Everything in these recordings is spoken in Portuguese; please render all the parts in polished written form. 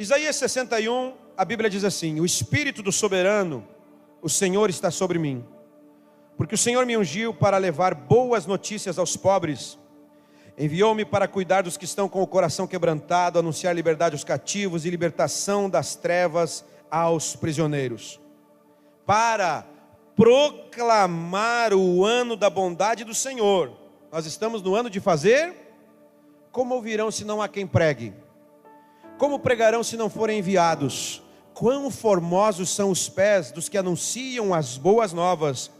Isaías 61, a Bíblia diz assim: o Espírito do Soberano, o Senhor está sobre mim, porque o Senhor me ungiu para levar boas notícias aos pobres. Enviou-me para cuidar dos que estão com o coração quebrantado, anunciar liberdade aos cativos e libertação das trevas aos prisioneiros, para proclamar o ano da bondade do Senhor. Nós estamos no ano de fazer. Como ouvirão se não há quem pregue? Como pregarão se não forem enviados? Quão formosos são os pés dos que anunciam as boas novas.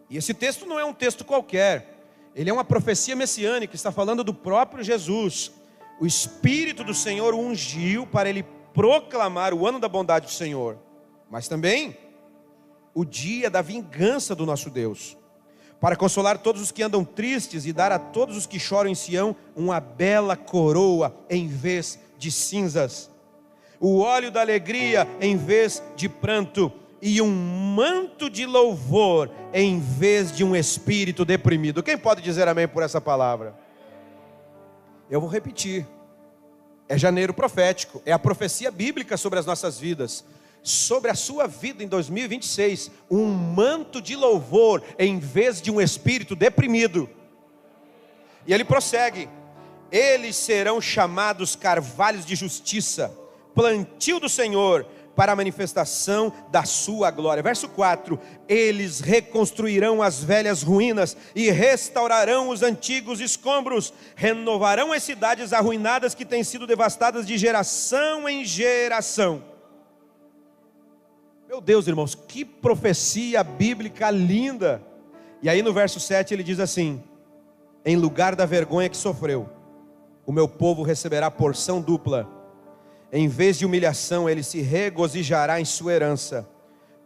E esse texto não é um texto qualquer. Ele é uma profecia messiânica, está falando do próprio Jesus. O Espírito do Senhor o ungiu para ele proclamar o ano da bondade do Senhor, mas também o dia da vingança do nosso Deus, para consolar todos os que andam tristes e dar a todos os que choram em Sião uma bela coroa em vez de cinzas, o óleo da alegria em vez de pranto, e um manto de louvor em vez de um espírito deprimido. Quem pode dizer amém por essa palavra? Eu vou repetir. É janeiro profético, é a profecia bíblica sobre as nossas vidas, sobre a sua vida em 2026, um manto de louvor em vez de um espírito deprimido. E ele prossegue: eles serão chamados carvalhos de justiça, plantio do Senhor, para a manifestação da sua glória. Verso 4: eles reconstruirão as velhas ruínas e restaurarão os antigos escombros, renovarão as cidades arruinadas que têm sido devastadas de geração em geração. Meu Deus, irmãos, que profecia bíblica linda. E aí no verso 7 ele diz assim: em lugar da vergonha que sofreu, o meu povo receberá porção dupla. Em vez de humilhação, ele se regozijará em sua herança,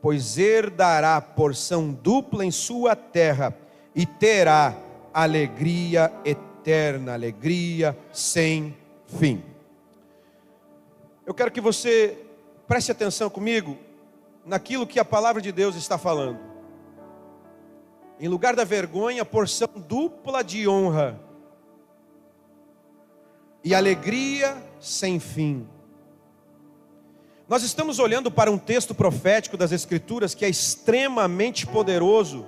pois herdará porção dupla em sua terra, e terá alegria eterna, alegria sem fim. Eu quero que você preste atenção comigo naquilo que a palavra de Deus está falando. Em lugar da vergonha, porção dupla de honra e alegria sem fim. Nós estamos olhando para um texto profético das Escrituras que é extremamente poderoso,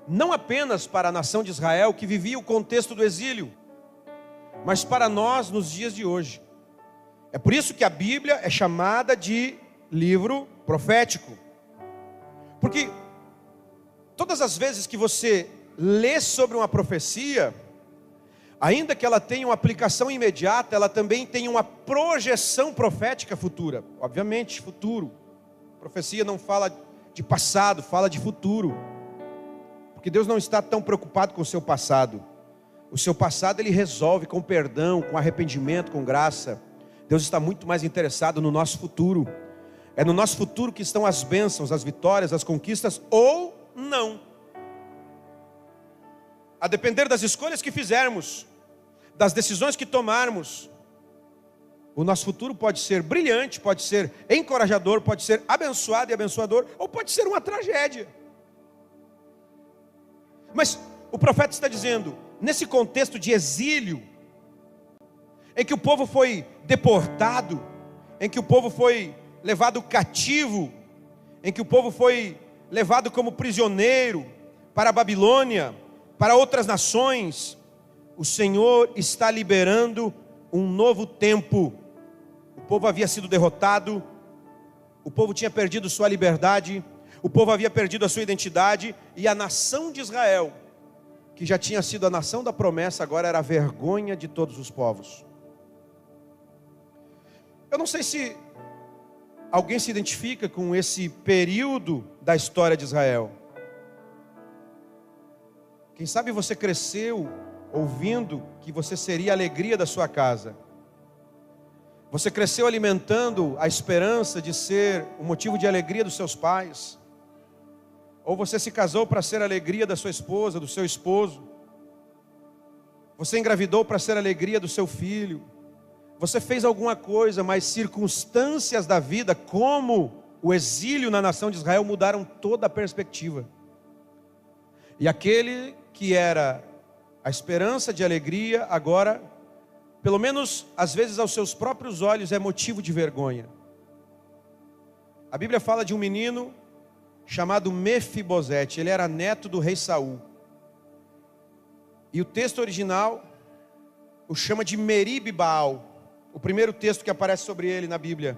não apenas para a nação de Israel que vivia o contexto do exílio, mas para nós nos dias de hoje. É por isso que a Bíblia é chamada de livro profético, porque todas as vezes que você lê sobre uma profecia, ainda que ela tenha uma aplicação imediata, ela também tem uma projeção profética futura. Obviamente, futuro. Profecia não fala de passado, fala de futuro. Porque Deus não está tão preocupado com o seu passado. O seu passado ele resolve com perdão, com arrependimento, com graça. Deus está muito mais interessado no nosso futuro. É no nosso futuro que estão as bênçãos, as vitórias, as conquistas ou não. A depender das escolhas que fizermos, das decisões que tomarmos, o nosso futuro pode ser brilhante, pode ser encorajador, pode ser abençoado e abençoador, ou pode ser uma tragédia. Mas o profeta está dizendo, nesse contexto de exílio, em que o povo foi deportado, em que o povo foi levado cativo, em que o povo foi levado como prisioneiro para a Babilônia, para outras nações, o Senhor está liberando um novo tempo. O povo havia sido derrotado, o povo tinha perdido sua liberdade, o povo havia perdido a sua identidade, e a nação de Israel, que já tinha sido a nação da promessa, agora era a vergonha de todos os povos. Eu não sei se alguém se identifica com esse período da história de Israel. Quem sabe você cresceu ouvindo que você seria a alegria da sua casa. Você cresceu alimentando a esperança de ser o motivo de alegria dos seus pais. Ou você se casou para ser a alegria da sua esposa, do seu esposo. Você engravidou para ser a alegria do seu filho. Você fez alguma coisa, mas circunstâncias da vida, como o exílio na nação de Israel, mudaram toda a perspectiva. E aquele que era a esperança de alegria, agora pelo menos às vezes aos seus próprios olhos, é motivo de vergonha. A Bíblia fala de um menino chamado Mefibosete. Ele era neto do rei Saul. E o texto original o chama de Meribe-Baal, o primeiro texto que aparece sobre ele na Bíblia,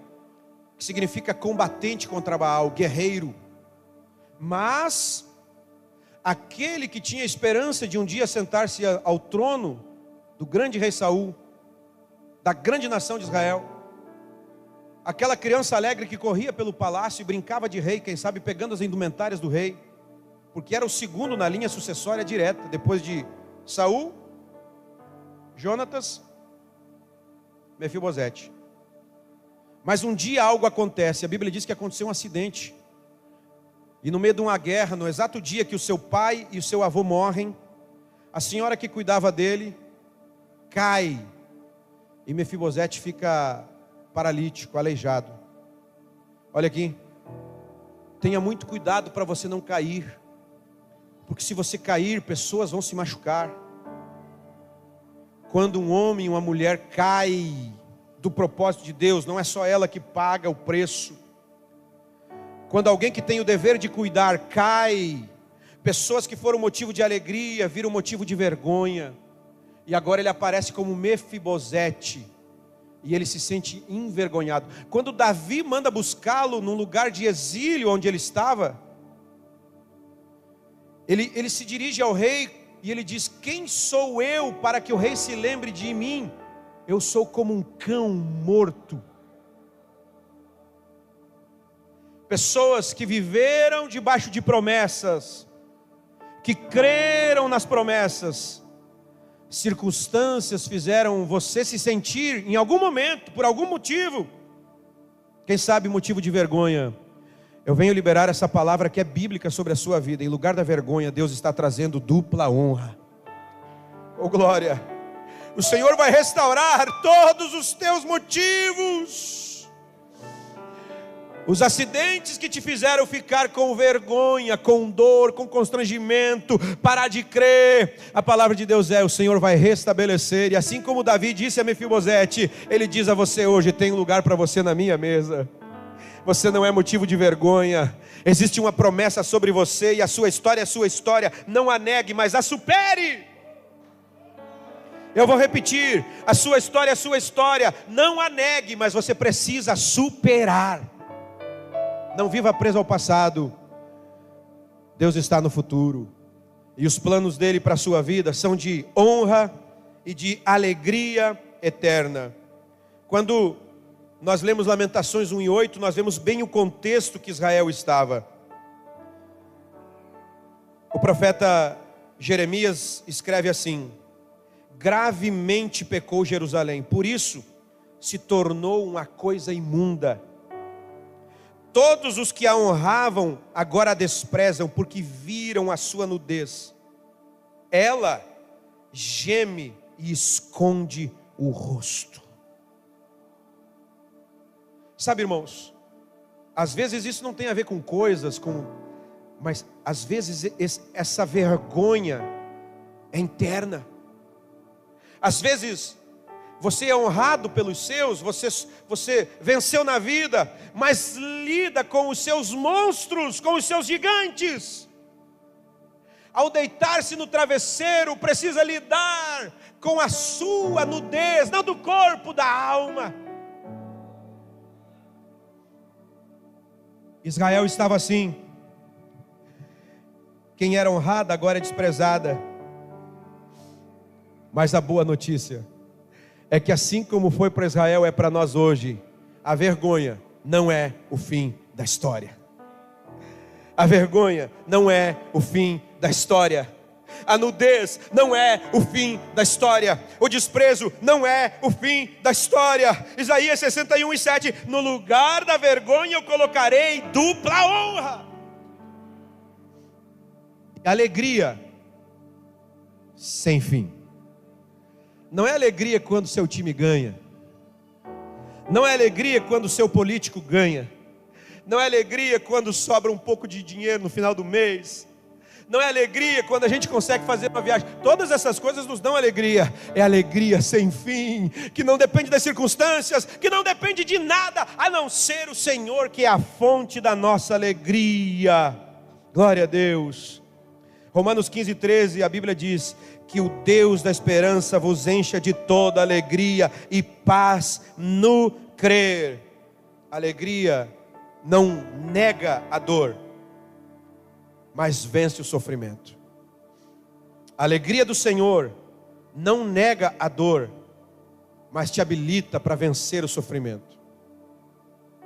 que significa combatente contra Baal, guerreiro. Mas aquele que tinha esperança de um dia sentar-se ao trono do grande rei Saul, da grande nação de Israel, aquela criança alegre que corria pelo palácio e brincava de rei, quem sabe pegando as indumentárias do rei, porque era o segundo na linha sucessória direta, depois de Saul, Jonatas, Mefibosete. Mas um dia algo acontece. A Bíblia diz que aconteceu um acidente, e no meio de uma guerra, no exato dia que o seu pai e o seu avô morrem, a senhora que cuidava dele cai, e Mefibosete fica paralítico, aleijado. Olha aqui, tenha muito cuidado para você não cair, porque se você cair, pessoas vão se machucar. Quando um homem e uma mulher cai do propósito de Deus, não é só ela que paga o preço. Quando alguém que tem o dever de cuidar cai, pessoas que foram motivo de alegria viram motivo de vergonha, e agora ele aparece como Mefibosete, e ele se sente envergonhado. Quando Davi manda buscá-lo num lugar de exílio onde ele estava, ele se dirige ao rei e ele diz: quem sou eu para que o rei se lembre de mim? Eu sou como um cão morto. Pessoas que viveram debaixo de promessas, que creram nas promessas, circunstâncias fizeram você se sentir em algum momento, por algum motivo, quem sabe motivo de vergonha. Eu venho liberar essa palavra que é bíblica sobre a sua vida. Em lugar da vergonha, Deus está trazendo dupla honra. Oh glória! O Senhor vai restaurar todos os teus motivos. Os acidentes que te fizeram ficar com vergonha, com dor, com constrangimento, parar de crer. A palavra de Deus é: o Senhor vai restabelecer. E assim como Davi disse a Mefibosete, Ele diz a você hoje: tem um lugar para você na minha mesa. Você não é motivo de vergonha. Existe uma promessa sobre você, e a sua história é a sua história. Não a negue, mas a supere. Eu vou repetir: a sua história é a sua história. Não a negue, mas você precisa superar. Não viva preso ao passado. Deus está no futuro, e os planos dele para a sua vida são de honra e de alegria eterna. Quando nós lemos Lamentações 1:8, nós vemos bem o contexto que Israel estava. O profeta Jeremias escreve assim: gravemente pecou Jerusalém, por isso se tornou uma coisa imunda. Todos os que a honravam agora a desprezam, porque viram a sua nudez. Ela geme e esconde o rosto. Sabe, irmãos, às vezes isso não tem a ver com coisas, mas às vezes essa vergonha é interna. Às vezes você é honrado pelos seus, você venceu na vida, mas lida com os seus monstros, com os seus gigantes. Ao deitar-se no travesseiro, precisa lidar com a sua nudez, não do corpo, da alma. Israel estava assim. Quem era honrada agora é desprezada. Mas a boa notícia é que assim como foi para Israel, é para nós hoje. A vergonha não é o fim da história. A vergonha não é o fim da história. A nudez não é o fim da história. O desprezo não é o fim da história. Isaías 61:7: no lugar da vergonha eu colocarei dupla honra. Alegria sem fim. Não é alegria quando seu time ganha. Não é alegria quando seu político ganha. Não é alegria quando sobra um pouco de dinheiro no final do mês. Não é alegria quando a gente consegue fazer uma viagem. Todas essas coisas nos dão alegria. É alegria sem fim, que não depende das circunstâncias, que não depende de nada, a não ser o Senhor, que é a fonte da nossa alegria. Glória a Deus. Romanos 15:13, a Bíblia diz que o Deus da esperança vos encha de toda alegria e paz no crer. Alegria não nega a dor, mas vence o sofrimento. A alegria do Senhor não nega a dor, mas te habilita para vencer o sofrimento.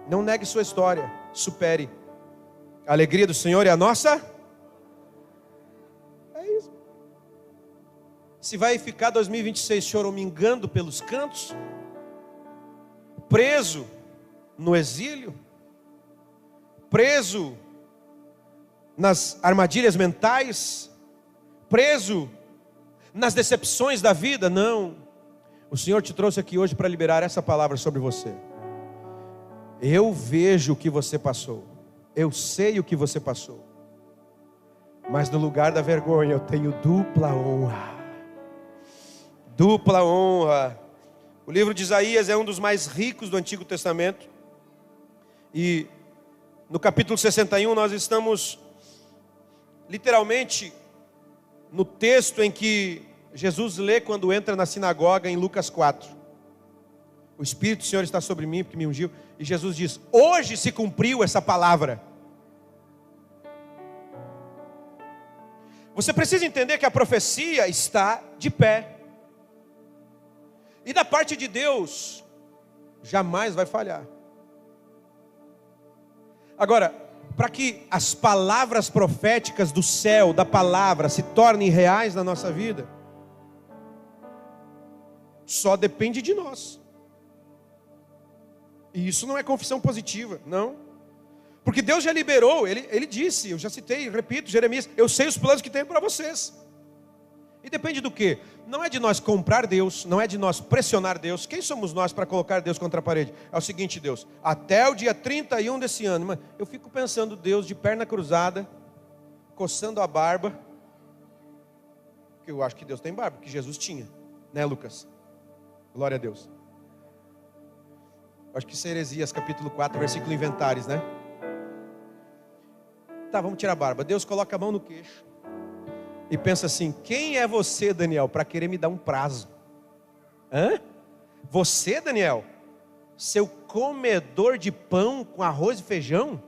Não negue sua história, supere. A alegria do Senhor é a nossa. É isso. Se vai ficar 2026 choramingando pelos cantos, preso no exílio, preso nas armadilhas mentais, preso nas decepções da vida, não. O Senhor te trouxe aqui hoje para liberar essa palavra sobre você. Eu vejo o que você passou, eu sei o que você passou, mas no lugar da vergonha eu tenho dupla honra. Dupla honra. O livro de Isaías é um dos mais ricos do Antigo Testamento, e no capítulo 61 nós estamos literalmente no texto em que Jesus lê quando entra na sinagoga em Lucas 4. O Espírito do Senhor está sobre mim porque me ungiu. E Jesus diz: hoje se cumpriu essa palavra. Você precisa entender que a profecia está de pé. E da parte de Deus jamais vai falhar. Agora, para que as palavras proféticas do céu, da palavra, se tornem reais na nossa vida, só depende de nós. E isso não é confissão positiva, não. Porque Deus já liberou, Ele disse, eu já citei, repito, Jeremias: eu sei os planos que tenho para vocês. E depende do quê? Não é de nós comprar Deus, não é de nós pressionar Deus. Quem somos nós para colocar Deus contra a parede? É o seguinte, Deus, até o dia 31 desse ano, eu fico pensando Deus de perna cruzada, coçando a barba, que eu acho que Deus tem barba, que Jesus tinha, né, Lucas? Glória a Deus. Acho que isso é Heresias capítulo 4, versículo Inventares, né? Tá, vamos tirar a barba. Deus coloca a mão no queixo e pensa assim: quem é você, Daniel, para querer me dar um prazo? Hã? Você, Daniel, seu comedor de pão com arroz e feijão,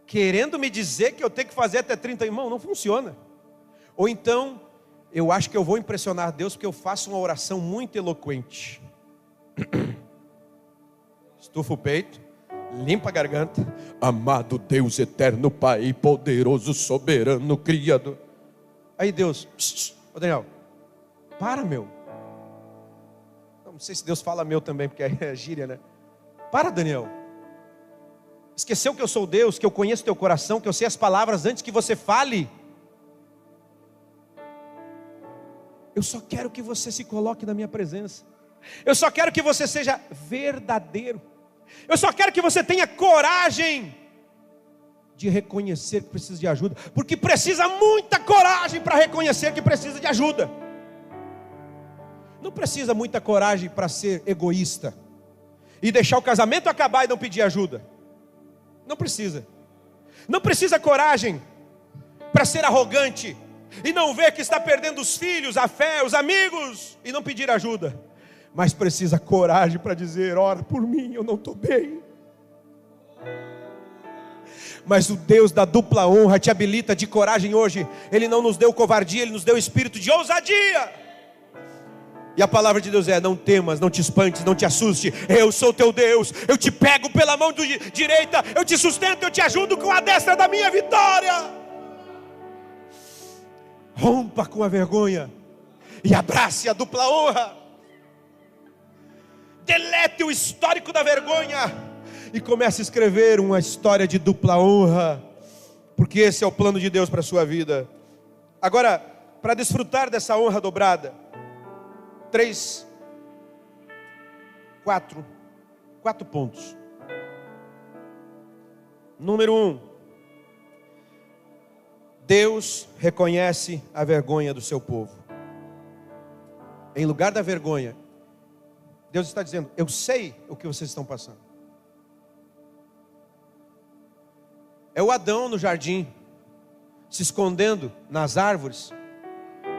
querendo me dizer que eu tenho que fazer até 30, irmão, não funciona. Ou então, eu acho que eu vou impressionar Deus porque eu faço uma oração muito eloquente. Estufa o peito, limpa a garganta. Amado Deus eterno, Pai poderoso, soberano, Criador. Aí Deus: ô Daniel, para, meu. Não sei se Deus fala meu também, porque aí é gíria, né? Para, Daniel. Esqueceu que eu sou Deus, que eu conheço teu coração, que eu sei as palavras antes que você fale. Eu só quero que você se coloque na minha presença. Eu só quero que você seja verdadeiro. Eu só quero que você tenha coragem de reconhecer que precisa de ajuda, porque precisa muita coragem para reconhecer que precisa de ajuda. Não precisa muita coragem para ser egoísta e deixar o casamento acabar e não pedir ajuda. Não precisa. Não precisa coragem para ser arrogante e não ver que está perdendo os filhos, a fé, os amigos e não pedir ajuda. Mas precisa coragem para dizer: ora por mim, eu não estou bem. Mas o Deus da dupla honra te habilita de coragem hoje. Ele não nos deu covardia, Ele nos deu espírito de ousadia. E a palavra de Deus é: não temas, não te espantes, não te assuste. Eu sou teu Deus, eu te pego pela mão direita, eu te sustento, eu te ajudo com a destra da minha vitória. Rompa com a vergonha e abrace a dupla honra. Delete o histórico da vergonha e comece a escrever uma história de dupla honra, porque esse é o plano de Deus para a sua vida. Agora, para desfrutar dessa honra dobrada, quatro pontos. Número 1, Deus reconhece a vergonha do seu povo. Em lugar da vergonha, Deus está dizendo: eu sei o que vocês estão passando. É o Adão no jardim, se escondendo nas árvores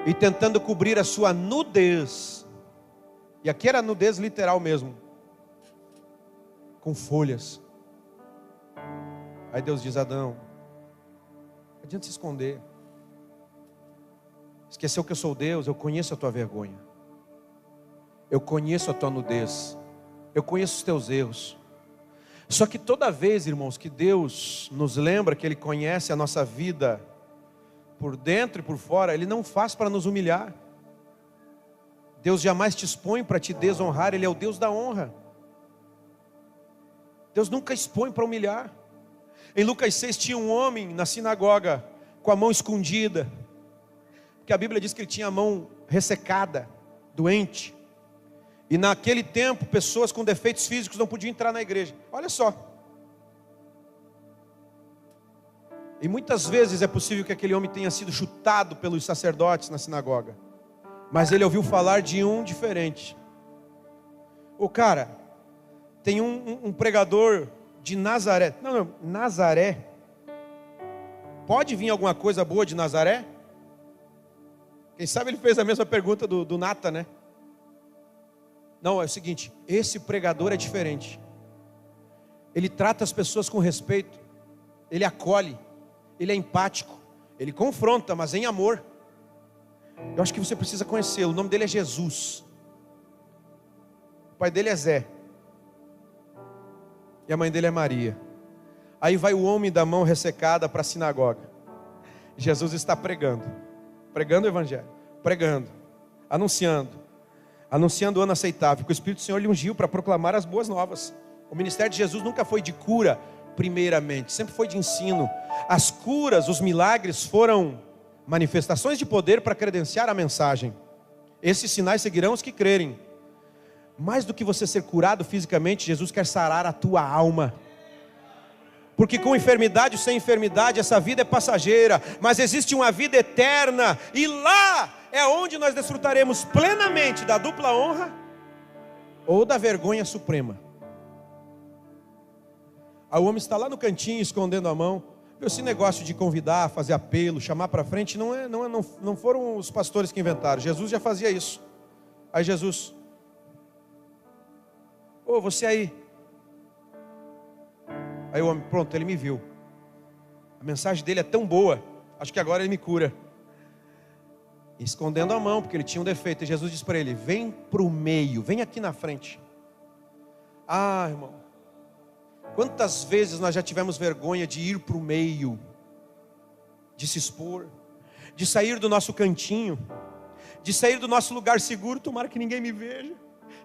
e tentando cobrir a sua nudez. E aqui era nudez literal mesmo, com folhas. Aí Deus diz: Adão, não adianta se esconder. Esqueceu que eu sou Deus, eu conheço a tua vergonha. Eu conheço a tua nudez. Eu conheço os teus erros. Só que toda vez, irmãos, que Deus nos lembra que Ele conhece a nossa vida por dentro e por fora, Ele não faz para nos humilhar. Deus jamais te expõe para te desonrar, Ele é o Deus da honra. Deus nunca expõe para humilhar. Em Lucas 6 tinha um homem na sinagoga com a mão escondida, porque a Bíblia diz que ele tinha a mão ressecada, doente. E naquele tempo, pessoas com defeitos físicos não podiam entrar na igreja. Olha só. E muitas vezes é possível que aquele homem tenha sido chutado pelos sacerdotes na sinagoga. Mas ele ouviu falar de um diferente. O cara, tem um pregador de Nazaré. Não, Nazaré. Pode vir alguma coisa boa de Nazaré? Quem sabe ele fez a mesma pergunta do Nata, né? Não, é o seguinte, esse pregador é diferente. Ele trata as pessoas com respeito. Ele acolhe. Ele é empático. Ele confronta, mas em amor. Eu acho que você precisa conhecê-lo. O nome dele é Jesus. O pai dele é Zé. E a mãe dele é Maria. Aí vai o homem da mão ressecada para a sinagoga. Jesus está pregando. Pregando o evangelho. Pregando. Anunciando o ano aceitável, porque o Espírito do Senhor lhe ungiu para proclamar as boas novas. O ministério de Jesus nunca foi de cura, primeiramente, sempre foi de ensino. As curas, os milagres foram manifestações de poder para credenciar a mensagem. Esses sinais seguirão os que crerem. Mais do que você ser curado fisicamente, Jesus quer sarar a tua alma. Porque com enfermidade ou sem enfermidade, essa vida é passageira, mas existe uma vida eterna, e lá é onde nós desfrutaremos plenamente da dupla honra ou da vergonha suprema. Aí o homem está lá no cantinho, escondendo a mão. Esse negócio de convidar, fazer apelo, chamar para frente, não foram os pastores que inventaram. Jesus já fazia isso. Aí Jesus: ô, você aí. Aí o homem: pronto, ele me viu. A mensagem dele é tão boa, acho que agora ele me cura. Escondendo a mão, porque ele tinha um defeito. E Jesus disse para ele: vem para o meio, vem aqui na frente. Ah, irmão, quantas vezes nós já tivemos vergonha de ir para o meio, de se expor, de sair do nosso cantinho, de sair do nosso lugar seguro. Tomara que ninguém me veja,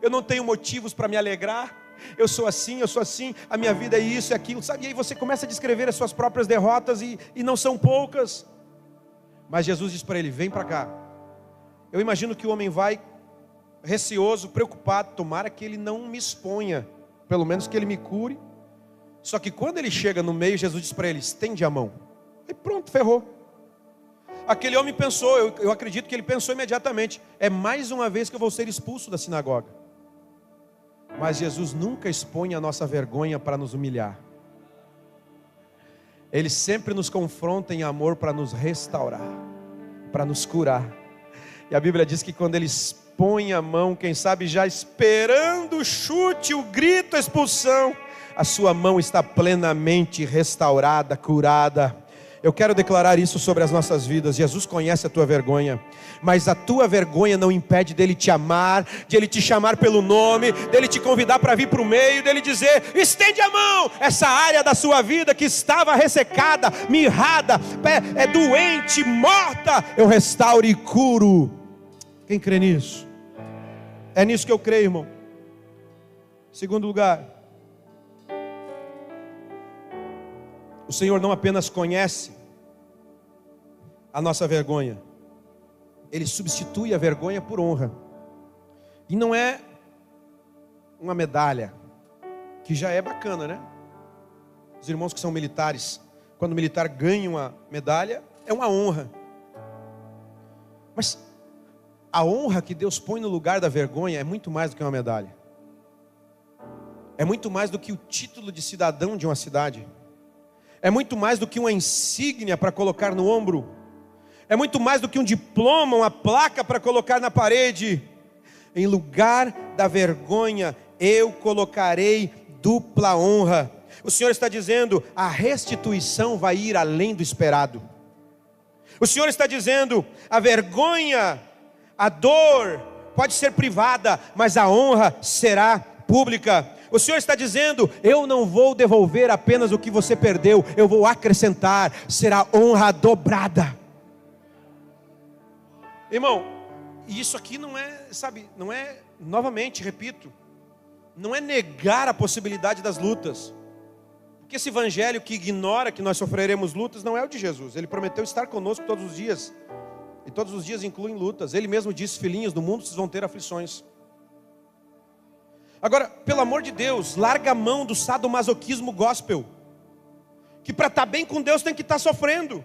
eu não tenho motivos para me alegrar, eu sou assim, a minha vida é isso, é aquilo, sabe? E aí você começa a descrever as suas próprias derrotas, e não são poucas. Mas Jesus diz para ele: vem para cá. Eu imagino que o homem vai receoso, preocupado: tomara que ele não me exponha, pelo menos que ele me cure. Só que quando ele chega no meio, Jesus diz para ele: estende a mão. E pronto, ferrou. Aquele homem pensou, eu acredito que ele pensou imediatamente: é mais uma vez que eu vou ser expulso da sinagoga. Mas Jesus nunca expõe a nossa vergonha para nos humilhar. Ele sempre nos confronta em amor para nos restaurar, para nos curar. E a Bíblia diz que quando ele expõe a mão, quem sabe já esperando o chute, o grito, a expulsão, a sua mão está plenamente restaurada, curada. Eu quero declarar isso sobre as nossas vidas. Jesus conhece a tua vergonha, mas a tua vergonha não impede dele te amar, de ele te chamar pelo nome, dele te convidar para vir para o meio, dele dizer: estende a mão. Essa área da sua vida que estava ressecada, mirrada, é doente, morta, eu restauro e curo. Quem crê nisso? É nisso que eu creio, irmão. Segundo lugar, o Senhor não apenas conhece a nossa vergonha, Ele substitui a vergonha por honra. E não é uma medalha, que já é bacana, né? Os irmãos que são militares, quando o militar ganha uma medalha, é uma honra. Mas a honra que Deus põe no lugar da vergonha é muito mais do que uma medalha. É muito mais do que o título de cidadão de uma cidade. É muito mais do que uma insígnia para colocar no ombro. É muito mais do que um diploma, uma placa para colocar na parede. Em lugar da vergonha, eu colocarei dupla honra. O Senhor está dizendo, a restituição vai ir além do esperado. O Senhor está dizendo, a vergonha, a dor pode ser privada, mas a honra será pública. O Senhor está dizendo, eu não vou devolver apenas o que você perdeu, eu vou acrescentar, será honra dobrada. Irmão, isso aqui não é, não é, novamente, repito, não é negar a possibilidade das lutas. Porque esse evangelho que ignora que nós sofreremos lutas não é o de Jesus. Ele prometeu estar conosco todos os dias. E todos os dias incluem lutas. Ele mesmo disse, filhinhos, no mundo vocês vão ter aflições. Agora, pelo amor de Deus, larga a mão do sadomasoquismo gospel. Que para estar bem com Deus tem que estar sofrendo.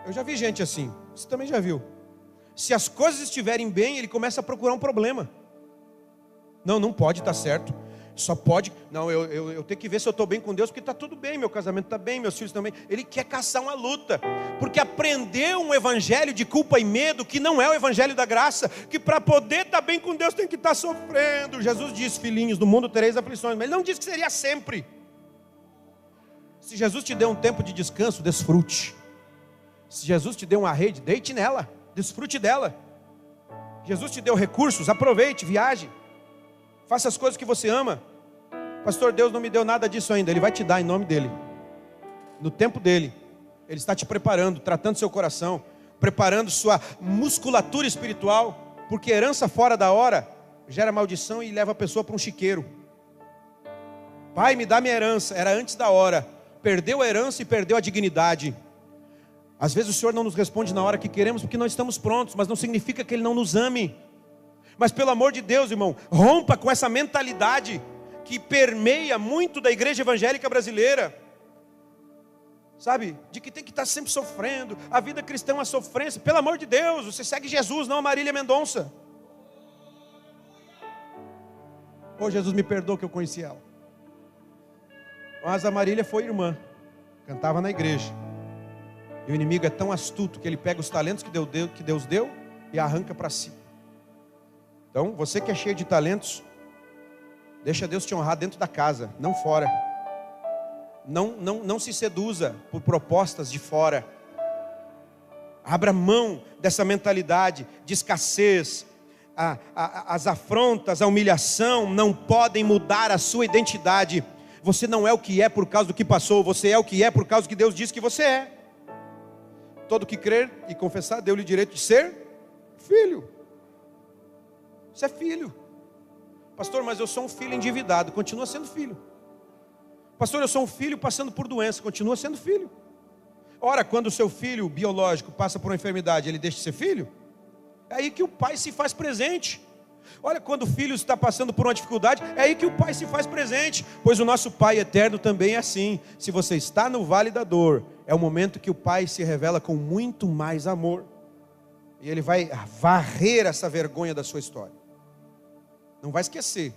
Eu já vi gente assim. Você também já viu. Se as coisas estiverem bem, ele começa a procurar um problema. Não pode estar certo. Só pode, não, eu tenho que ver se eu estou bem com Deus, porque está tudo bem, meu casamento está bem, meus filhos também. Ele quer caçar uma luta, porque aprendeu um evangelho de culpa e medo, que não é o evangelho da graça, que para poder estar bem com Deus tem que estar sofrendo. Jesus disse, filhinhos, no mundo tereis aflições, mas ele não disse que seria sempre. Se Jesus te deu um tempo de descanso, desfrute. Se Jesus te deu uma rede, deite nela, desfrute dela. Jesus te deu recursos, aproveite, viaje. Faça as coisas que você ama. Pastor, Deus não me deu nada disso ainda. Ele vai te dar em nome dEle. No tempo dEle. Ele está te preparando, tratando seu coração, preparando sua musculatura espiritual. Porque herança fora da hora gera maldição e leva a pessoa para um chiqueiro. Pai, me dá minha herança. Era antes da hora. Perdeu a herança e perdeu a dignidade. Às vezes o Senhor não nos responde na hora que queremos porque não estamos prontos. Mas não significa que Ele não nos ame. Mas pelo amor de Deus, irmão, rompa com essa mentalidade que permeia muito da igreja evangélica brasileira. Sabe? De que tem que estar sempre sofrendo. A vida cristã é uma sofrência. Pelo amor de Deus, você segue Jesus, não a Marília Mendonça. Oh, Jesus, me perdoa que eu conheci ela. Mas a Marília foi irmã. Cantava na igreja. E o inimigo é tão astuto que ele pega os talentos que Deus deu e arranca para si. Então, você que é cheio de talentos, deixa Deus te honrar dentro da casa, não fora. Não se seduza por propostas de fora. Abra mão dessa mentalidade de escassez. As afrontas, a humilhação não podem mudar a sua identidade. Você não é o que é por causa do que passou, você é o que é por causa do que Deus disse que você é. Todo que crer e confessar deu-lhe direito de ser filho. Você é filho. Pastor, mas eu sou um filho endividado. Continua sendo filho. Pastor, eu sou um filho passando por doença. Continua sendo filho. Ora, quando o seu filho biológico passa por uma enfermidade, ele deixa de ser filho? É aí que o pai se faz presente. Olha, quando o filho está passando por uma dificuldade, é aí que o pai se faz presente. Pois o nosso Pai eterno também é assim. Se você está no vale da dor, é o momento que o pai se revela com muito mais amor. E ele vai varrer essa vergonha da sua história. Não vai esquecer.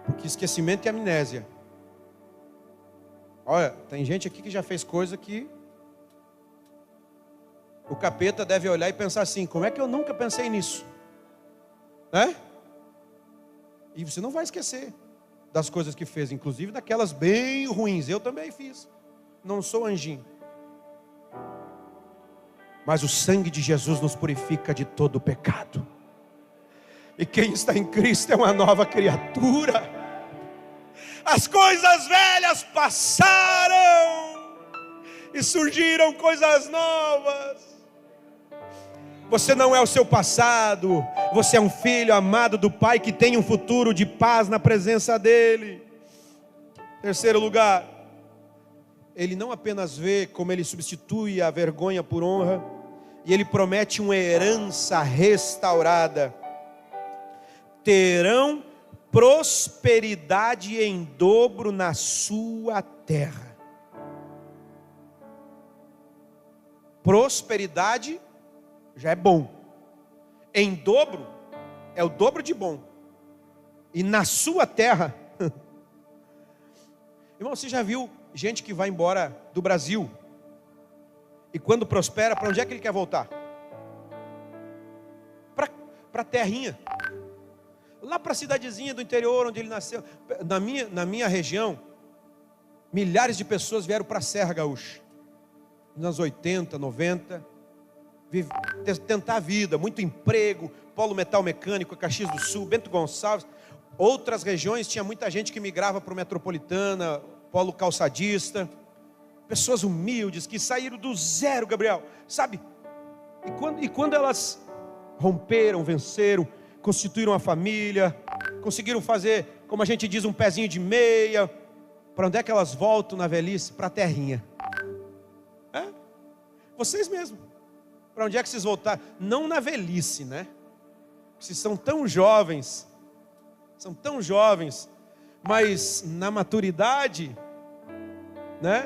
Porque esquecimento e amnésia. Olha, tem gente aqui que já fez coisa que o capeta deve olhar e pensar assim, como é que eu nunca pensei nisso? Né? E você não vai esquecer das coisas que fez, inclusive daquelas bem ruins. Eu também fiz. Não sou anjinho. Mas o sangue de Jesus nos purifica de todo o pecado. E quem está em Cristo é uma nova criatura. As coisas velhas passaram e surgiram coisas novas. Você não é o seu passado. Você é um filho amado do Pai que tem um futuro de paz na presença dEle. Terceiro lugar, Ele não apenas vê como Ele substitui a vergonha por honra, e Ele promete uma herança restaurada. Terão prosperidade em dobro na sua terra. prosperidade já é bom. Em dobro, é o dobro de bom. E na sua terra... Irmão, você já viu gente que vai embora do Brasil? E quando prospera, para onde é que ele quer voltar? Para a terrinha. Lá para a cidadezinha do interior onde ele nasceu. Na minha região, milhares de pessoas vieram para a Serra Gaúcha. Nos anos 80, 90. Tentar a vida, muito emprego. Polo Metal Mecânico, Caxias do Sul, Bento Gonçalves. Outras regiões tinha muita gente que migrava para o Metropolitana, Polo Calçadista. Pessoas humildes que saíram do zero, Gabriel. Sabe? E quando elas romperam, venceram, constituíram uma família, conseguiram fazer, como a gente diz, um pezinho de meia. Para onde é que elas voltam na velhice? Para a terrinha. É? Vocês mesmos. Para onde é que vocês voltaram? Não na velhice, né? Vocês são tão jovens, mas na maturidade, né?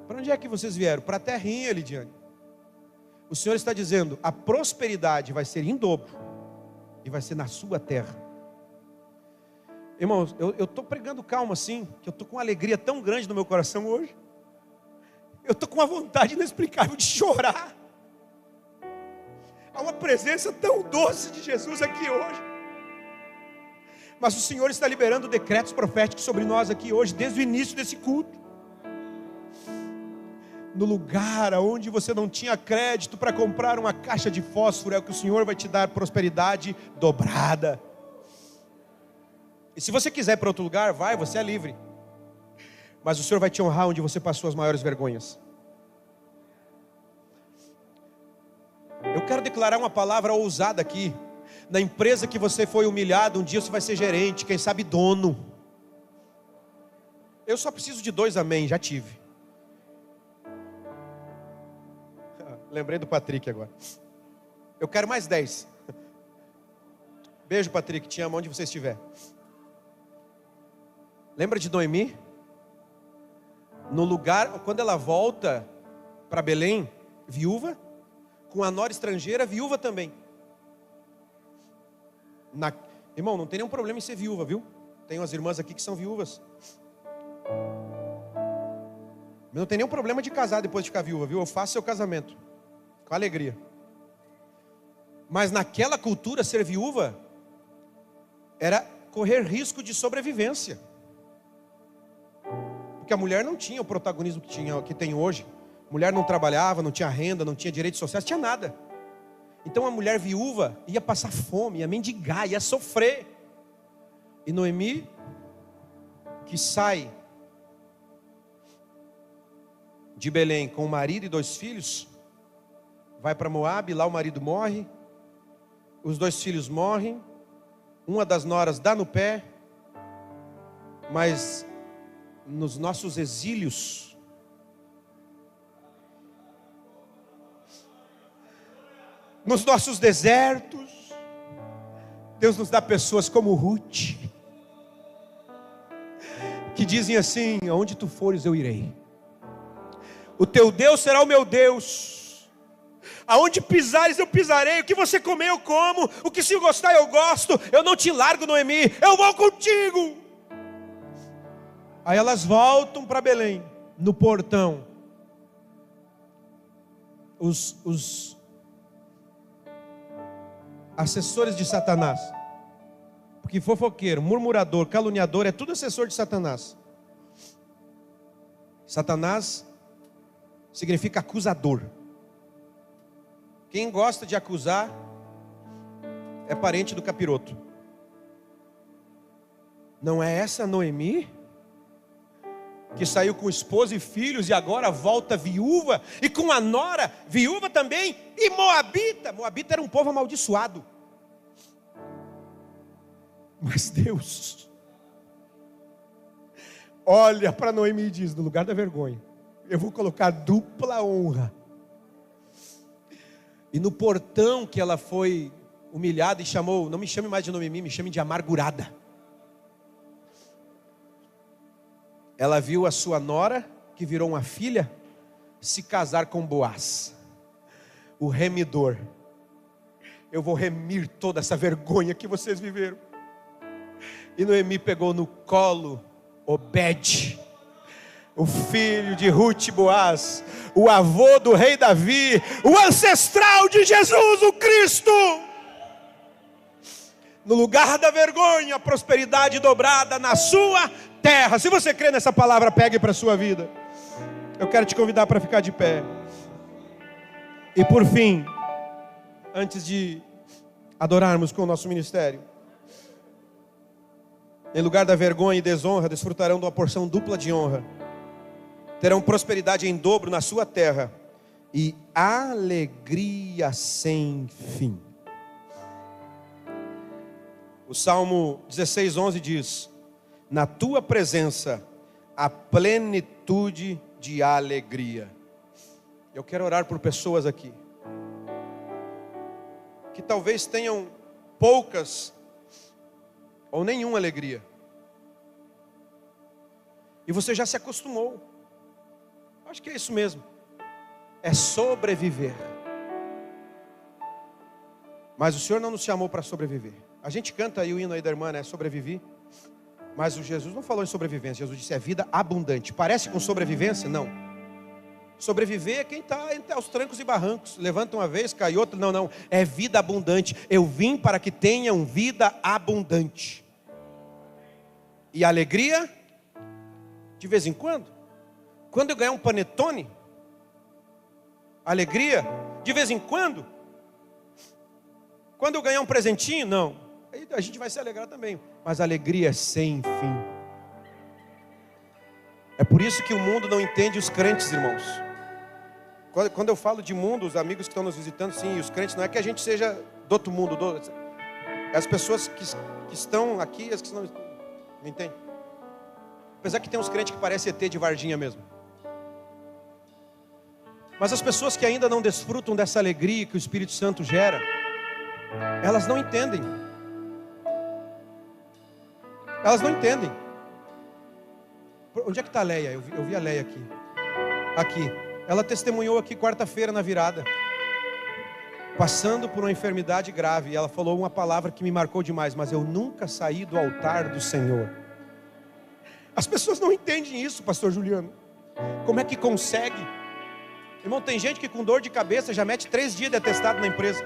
Para onde é que vocês vieram? Para a terrinha, Lidiane. O Senhor está dizendo, a prosperidade vai ser em dobro, e vai ser na sua terra. Irmãos, eu estou pregando calma assim, que eu estou com uma alegria tão grande no meu coração hoje. Eu estou com uma vontade inexplicável de chorar. Há uma presença tão doce de Jesus aqui hoje. Mas o Senhor está liberando decretos proféticos sobre nós aqui hoje, desde o início desse culto. No lugar onde você não tinha crédito para comprar uma caixa de fósforo, é o que o Senhor vai te dar prosperidade dobrada. E se você quiser ir para outro lugar, vai, você é livre. Mas o Senhor vai te honrar onde você passou as maiores vergonhas. Eu quero declarar uma palavra ousada aqui. Na empresa que você foi humilhado, um dia você vai ser gerente, quem sabe dono. Eu só preciso de 2 amém, já tive. Lembrei do Patrick agora. Eu quero mais 10. Beijo, Patrick, te amo onde você estiver. Lembra de Noemi? No lugar, quando ela volta para Belém, viúva, com a nora estrangeira, viúva também. Irmão, não tem nenhum problema em ser viúva, viu? Tem umas irmãs aqui que são viúvas. Não tem nenhum problema de casar depois de ficar viúva, viu? Eu faço seu casamento com alegria. Mas naquela cultura, ser viúva era correr risco de sobrevivência. Porque a mulher não tinha o protagonismo que tem hoje. A mulher não trabalhava, não tinha renda, não tinha direitos sociais, tinha nada. Então a mulher viúva ia passar fome, ia mendigar, ia sofrer. E Noemi, que sai de Belém com o marido e 2 filhos, vai para Moabe, lá o marido morre, os 2 filhos morrem, uma das noras dá no pé, mas nos nossos exílios, nos nossos desertos, Deus nos dá pessoas como Ruth, que dizem assim: aonde tu fores eu irei, o teu Deus será o meu Deus, aonde pisares eu pisarei, o que você comer eu como, o que se gostar eu gosto, eu não te largo, Noemi, eu vou contigo. Aí elas voltam para Belém, no portão, os assessores de Satanás, porque fofoqueiro, murmurador, caluniador, é tudo assessor de Satanás. Satanás significa acusador. Quem gosta de acusar é parente do capiroto. Não é essa Noemi, que saiu com esposa e filhos e agora volta viúva, e com a nora viúva também, e Moabita. Moabita era um povo amaldiçoado. Mas Deus olha para Noemi e diz: no lugar da vergonha, eu vou colocar dupla honra. E no portão que ela foi humilhada e chamou, não me chame mais de Noemi, me chame de amargurada. Ela viu a sua nora, que virou uma filha, se casar com Boaz. o remidor. Eu vou remir toda essa vergonha que vocês viveram. E Noemi pegou no colo Obed, o filho de Ruth e Boaz, o avô do rei Davi, o ancestral de Jesus, o Cristo. No lugar da vergonha, a prosperidade dobrada na sua terra. Se você crê nessa palavra, pegue para a sua vida. Eu quero te convidar para ficar de pé. E por fim, antes de adorarmos com o nosso ministério, em lugar da vergonha e desonra, desfrutarão de uma porção dupla de honra. Terão prosperidade em dobro na sua terra e alegria sem fim. O Salmo 16:11 diz: na tua presença há plenitude de alegria. Eu quero orar por pessoas aqui que talvez tenham poucas ou nenhuma alegria, e você já se acostumou. Acho que é isso mesmo, é sobreviver. Mas o Senhor não nos chamou para sobreviver. A gente canta aí o hino aí da irmã, né? Sobrevivi. Mas o Jesus não falou em sobrevivência. Jesus disse é vida abundante. Parece com sobrevivência? Não. Sobreviver é quem está entre os trancos e barrancos. Levanta uma vez, cai outra. Não, não. É vida abundante. Eu vim para que tenham vida abundante. E alegria, de vez em quando. Quando eu ganhar um panetone, alegria, de vez em quando. Quando eu ganhar um presentinho, não. Aí a gente vai se alegrar também. Mas alegria é sem fim. É por isso que o mundo não entende os crentes, irmãos. Quando eu falo de mundo, os amigos que estão nos visitando, sim, os crentes, não é que a gente seja do outro mundo. As pessoas que estão aqui, as que não entendem. Apesar que tem uns crentes que parecem ET de Varginha mesmo. Mas as pessoas que ainda não desfrutam dessa alegria que o Espírito Santo gera, elas não entendem. Elas não entendem. Onde é que está a Leia? Eu vi a Leia aqui. Aqui. Ela testemunhou aqui quarta-feira na virada, passando por uma enfermidade grave. E ela falou uma palavra que me marcou demais: mas eu nunca saí do altar do Senhor. As pessoas não entendem isso, pastor Juliano. Como é que consegue? Irmão, tem gente que com dor de cabeça já mete 3 dias de atestado na empresa.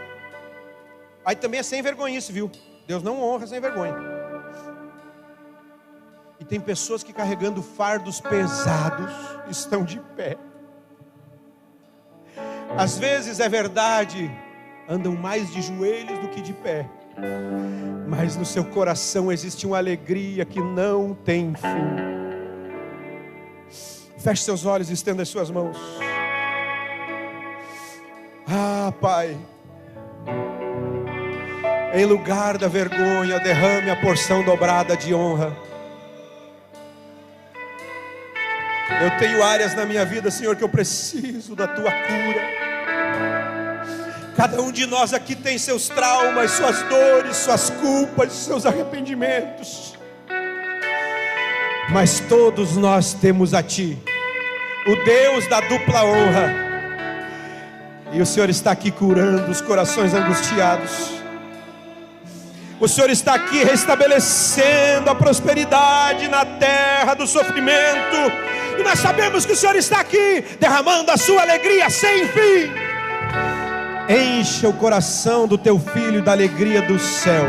Aí também é sem vergonhice, viu? Deus não honra sem vergonha. E tem pessoas que carregando fardos pesados estão de pé. Às vezes é verdade, andam mais de joelhos do que de pé, mas no seu coração existe uma alegria que não tem fim. Feche seus olhos e estenda as suas mãos. Ah, Pai, em lugar da vergonha, derrame a porção dobrada de honra. Eu tenho áreas na minha vida, Senhor, que eu preciso da Tua cura. Cada um de nós aqui tem seus traumas, suas dores, suas culpas, seus arrependimentos. Mas todos nós temos a Ti, o Deus da dupla honra. E o Senhor está aqui curando os corações angustiados. O Senhor está aqui restabelecendo a prosperidade na terra do sofrimento. E nós sabemos que o Senhor está aqui derramando a sua alegria sem fim. Encha o coração do teu filho da alegria do céu.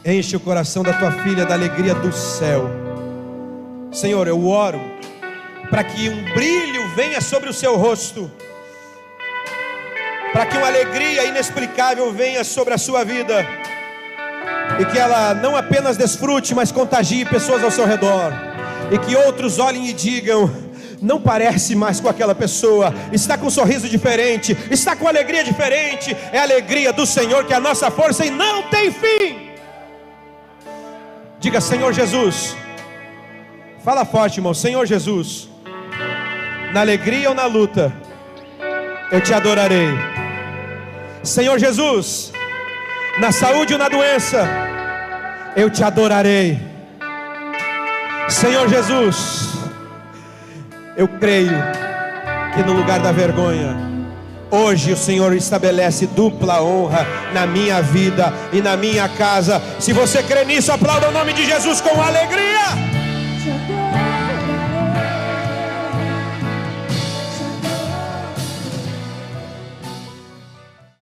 Enche o coração da tua filha da alegria do céu. Senhor, eu oro para que um brilho venha sobre o seu rosto, para que uma alegria inexplicável venha sobre a sua vida, e que ela não apenas desfrute, mas contagie pessoas ao seu redor, e que outros olhem e digam: não parece mais com aquela pessoa, está com um sorriso diferente, está com alegria diferente. É a alegria do Senhor que é a nossa força e não tem fim. Diga: Senhor Jesus. Fala forte, irmão. Senhor Jesus, na alegria ou na luta, eu te adorarei. Senhor Jesus, na saúde ou na doença, eu te adorarei. Senhor Jesus, eu creio que no lugar da vergonha, Hoje o Senhor estabelece dupla honra na minha vida e na minha casa. Se você crê nisso, aplauda o nome de Jesus com alegria.